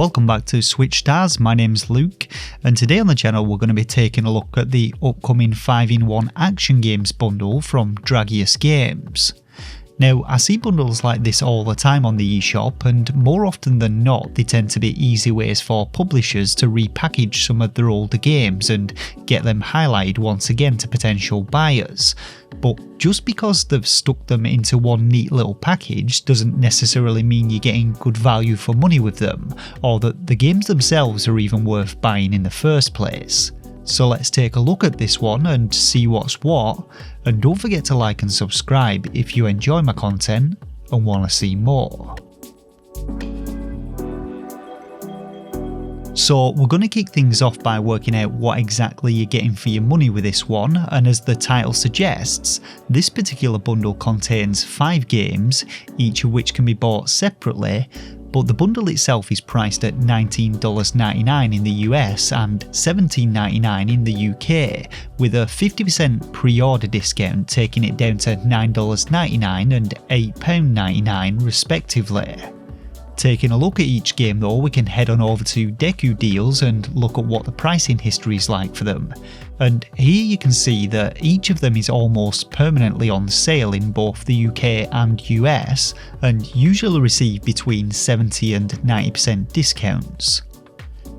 welcome back to Switch Stars. My name's Luke, and today on the channel we're going to be taking a look at the upcoming 5-in-1 action games bundle from Drageus Games. Now, I see bundles like this all the time on the eShop, and more often than not they tend to be easy ways for publishers to repackage some of their older games and get them highlighted once again to potential buyers. But just because they've stuck them into one neat little package doesn't necessarily mean you're getting good value for money with them, or that the games themselves are even worth buying in the first place. So let's take a look at this one and see what's what, and don't forget to like and subscribe if you enjoy my content and want to see more. So we're going to kick things off by working out what exactly you're getting for your money with this one, and as the title suggests, this particular bundle contains 5 games, each of which can be bought separately, but the bundle itself is priced at $19.99 in the US and $17.99 in the UK, with a 50% pre-order discount taking it down to $9.99 and £8.99 respectively. Taking a look at each game though, we can head on over to DEKU deals and look at what the pricing history is like for them. And here you can see that each of them is almost permanently on sale in both the UK and US, and usually receive between 70 and 90% discounts.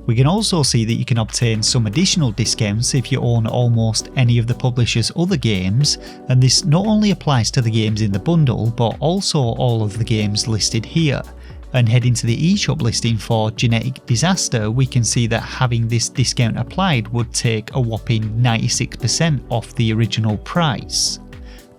We can also see that you can obtain some additional discounts if you own almost any of the publisher's other games, and this not only applies to the games in the bundle but also all of the games listed here. And heading to the eShop listing for Genetic Disaster, we can see that having this discount applied would take a whopping 96% off the original price.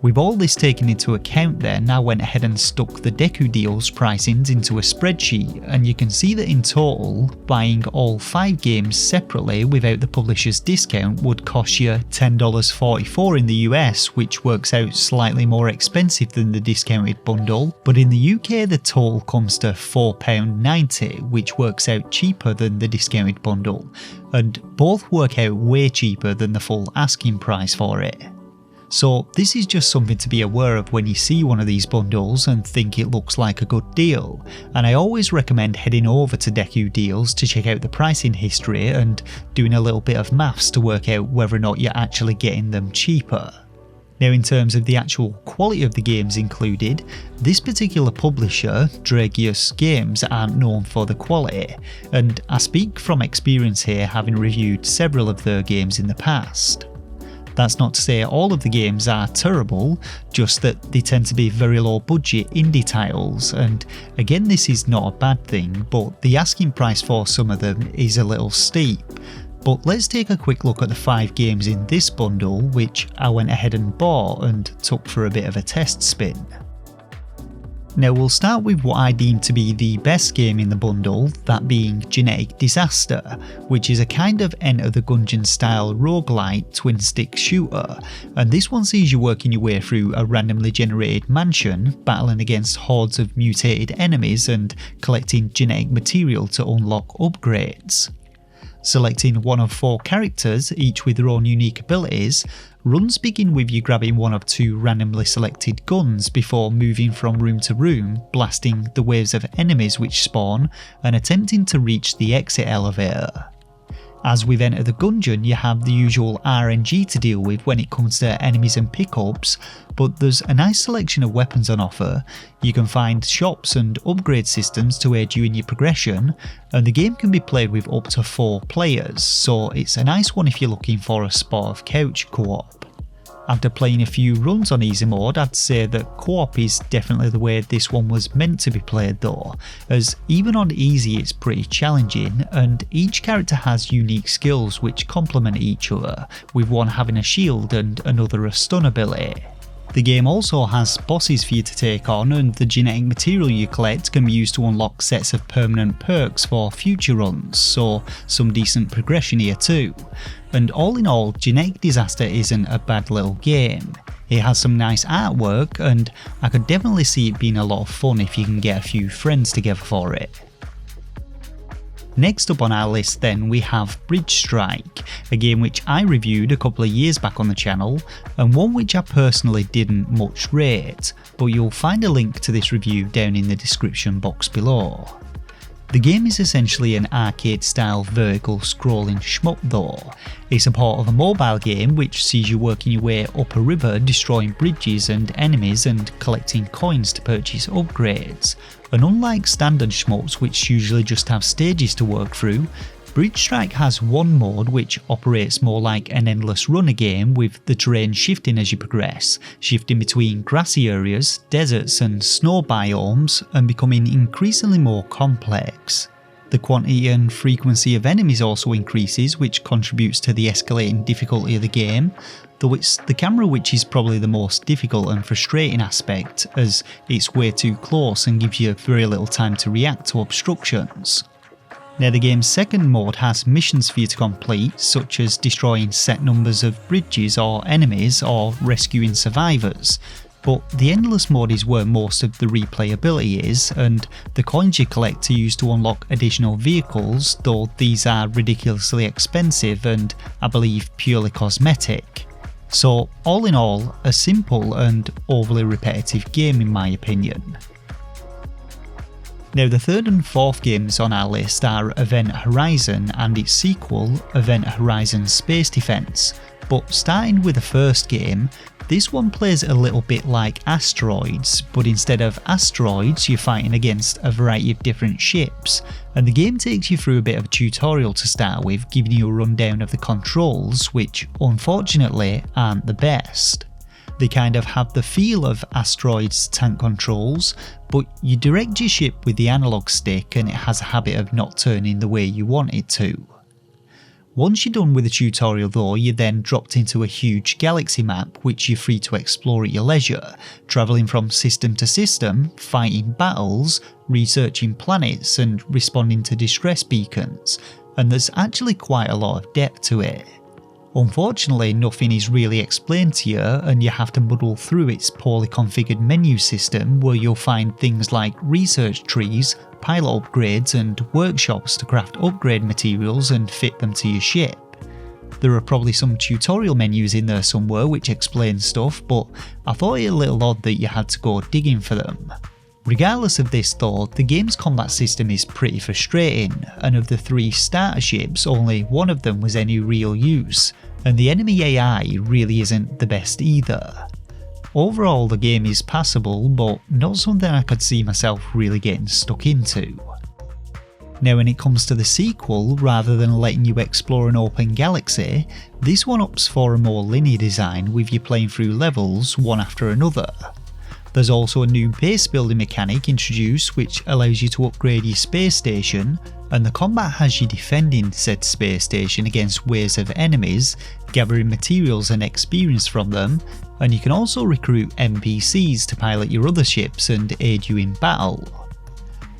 With all this taken into account then, I went ahead and stuck the DEKU deals pricings into a spreadsheet, and you can see that in total, buying all 5 games separately without the publisher's discount would cost you $10.44 in the US, which works out slightly more expensive than the discounted bundle, but in the UK the total comes to £4.90, which works out cheaper than the discounted bundle, and both work out way cheaper than the full asking price for it. So this is just something to be aware of when you see one of these bundles and think it looks like a good deal, and I always recommend heading over to DEKU deals to check out the pricing history and doing a little bit of maths to work out whether or not you're actually getting them cheaper. Now, in terms of the actual quality of the games included, this particular publisher, Drageus Games, aren't known for the quality, and I speak from experience here, having reviewed several of their games in the past. That's not to say all of the games are terrible, just that they tend to be very low budget indie titles, and again this is not a bad thing, but the asking price for some of them is a little steep. But let's take a quick look at the 5 games in this bundle, which I went ahead and bought and took for a bit of a test spin. Now we'll start with what I deem to be the best game in the bundle, that being Genetic Disaster, which is a kind of Enter the Gungeon style roguelite twin stick shooter, and this one sees you working your way through a randomly generated mansion, battling against hordes of mutated enemies and collecting genetic material to unlock upgrades. Selecting one of 4 characters, each with their own unique abilities, runs begin with you grabbing one of 2 randomly selected guns before moving from room to room, blasting the waves of enemies which spawn and attempting to reach the exit elevator. As with Enter the Gungeon, you have the usual RNG to deal with when it comes to enemies and pickups, but there's a nice selection of weapons on offer. You can find shops and upgrade systems to aid you in your progression, and the game can be played with up to 4 players, so it's a nice one if you're looking for a spot of couch co-op. After playing a few runs on easy mode, I'd say that co-op is definitely the way this one was meant to be played though, as even on easy it's pretty challenging, and each character has unique skills which complement each other, with one having a shield and another a stun ability. The game also has bosses for you to take on, and the genetic material you collect can be used to unlock sets of permanent perks for future runs, so some decent progression here too. And all in all, Genetic Disaster isn't a bad little game. It has some nice artwork, and I could definitely see it being a lot of fun if you can get a few friends together for it. Next up on our list then we have Bridge Strike, a game which I reviewed a couple of years back on the channel, and one which I personally didn't much rate, but you'll find a link to this review down in the description box below. The game is essentially an arcade-style vertical scrolling shmup though. It's a part of a mobile game which sees you working your way up a river, destroying bridges and enemies and collecting coins to purchase upgrades. And unlike standard shmups which usually just have stages to work through, Bridge Strike has one mode which operates more like an endless runner game, with the terrain shifting as you progress, shifting between grassy areas, deserts and snow biomes, and becoming increasingly more complex. The quantity and frequency of enemies also increases, which contributes to the escalating difficulty of the game, though it's the camera which is probably the most difficult and frustrating aspect, as it's way too close and gives you very little time to react to obstructions. Now, the game's second mode has missions for you to complete, such as destroying set numbers of bridges or enemies or rescuing survivors, but the endless mode is where most of the replayability is, and the coins you collect are used to unlock additional vehicles, though these are ridiculously expensive and I believe purely cosmetic. So all in all, a simple and overly repetitive game in my opinion. Now, the third and fourth games on our list are Event Horizon and its sequel, Event Horizon Space Defense, but starting with the first game, this one plays a little bit like Asteroids, but instead of asteroids you're fighting against a variety of different ships, and the game takes you through a bit of a tutorial to start with, giving you a rundown of the controls, which unfortunately aren't the best. They kind of have the feel of Asteroid's tank controls, but you direct your ship with the analog stick and it has a habit of not turning the way you want it to. Once you're done with the tutorial though, you're then dropped into a huge galaxy map which you're free to explore at your leisure, travelling from system to system, fighting battles, researching planets and responding to distress beacons, and there's actually quite a lot of depth to it. Unfortunately, nothing is really explained to you and you have to muddle through its poorly configured menu system, where you'll find things like research trees, pilot upgrades and workshops to craft upgrade materials and fit them to your ship. There are probably some tutorial menus in there somewhere which explain stuff, but I thought it a little odd that you had to go digging for them. Regardless of this though, the game's combat system is pretty frustrating, and of the 3 starter ships, only one of them was any real use, and the enemy AI really isn't the best either. Overall, the game is passable, but not something I could see myself really getting stuck into. Now, when it comes to the sequel, rather than letting you explore an open galaxy, this one opts for a more linear design, with you playing through levels one after another. There's also a new base building mechanic introduced which allows you to upgrade your space station, and the combat has you defending said space station against waves of enemies, gathering materials and experience from them, and you can also recruit NPCs to pilot your other ships and aid you in battle.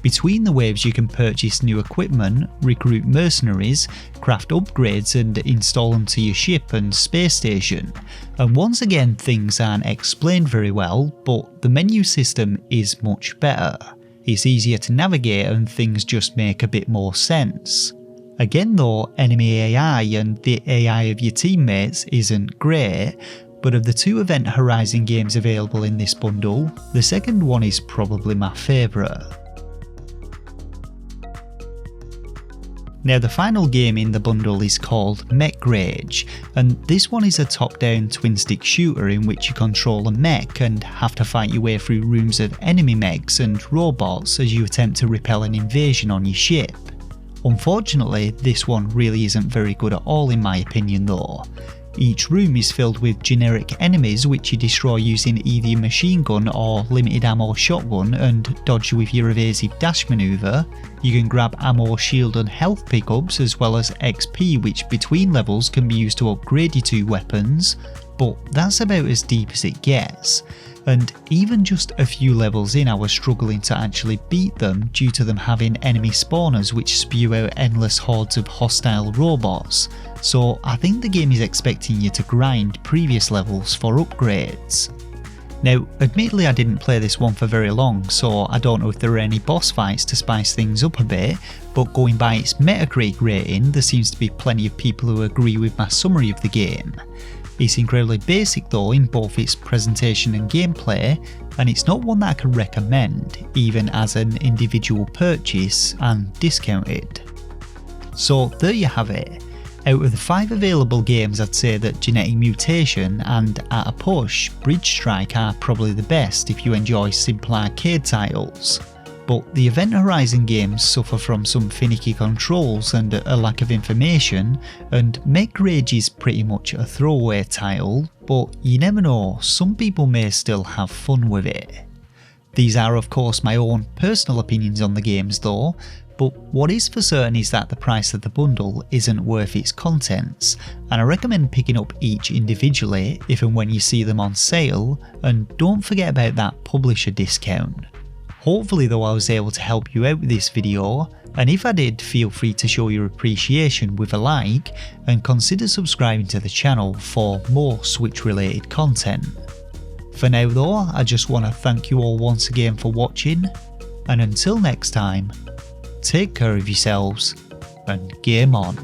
Between the waves you can purchase new equipment, recruit mercenaries, craft upgrades and install them to your ship and space station, and once again things aren't explained very well, but the menu system is much better. It's easier to navigate and things just make a bit more sense. Again though, enemy AI and the AI of your teammates isn't great, but of the 2 Event Horizon games available in this bundle, the second one is probably my favourite. Now, the final game in the bundle is called Mech Rage, and this one is a top-down twin-stick shooter in which you control a mech and have to fight your way through rooms of enemy mechs and robots as you attempt to repel an invasion on your ship. Unfortunately, this one really isn't very good at all in my opinion though. Each room is filled with generic enemies which you destroy using either your machine gun or limited ammo shotgun and dodge with your evasive dash manoeuvre. You can grab ammo, shield and health pickups, as well as XP which between levels can be used to upgrade your 2 weapons, but that's about as deep as it gets. And even just a few levels in I was struggling to actually beat them due to them having enemy spawners which spew out endless hordes of hostile robots, so I think the game is expecting you to grind previous levels for upgrades. Now, admittedly I didn't play this one for very long, so I don't know if there are any boss fights to spice things up a bit, but going by its Metacritic rating, there seems to be plenty of people who agree with my summary of the game. It's incredibly basic though in both its presentation and gameplay, and it's not one that I can recommend, even as an individual purchase and discounted. So there you have it. Out of the 5 available games, I'd say that Genetic Mutation and At a Push, Bridge Strike are probably the best if you enjoy simple arcade titles. But the Event Horizon games suffer from some finicky controls and a lack of information, and Mech Rage is pretty much a throwaway title, but you never know, some people may still have fun with it. These are of course my own personal opinions on the games though, but what is for certain is that the price of the bundle isn't worth its contents, and I recommend picking up each individually if and when you see them on sale, and don't forget about that publisher discount. Hopefully though I was able to help you out with this video, and if I did, feel free to show your appreciation with a like, and consider subscribing to the channel for more Switch related content. For now though, I just want to thank you all once again for watching, and until next time, take care of yourselves and game on.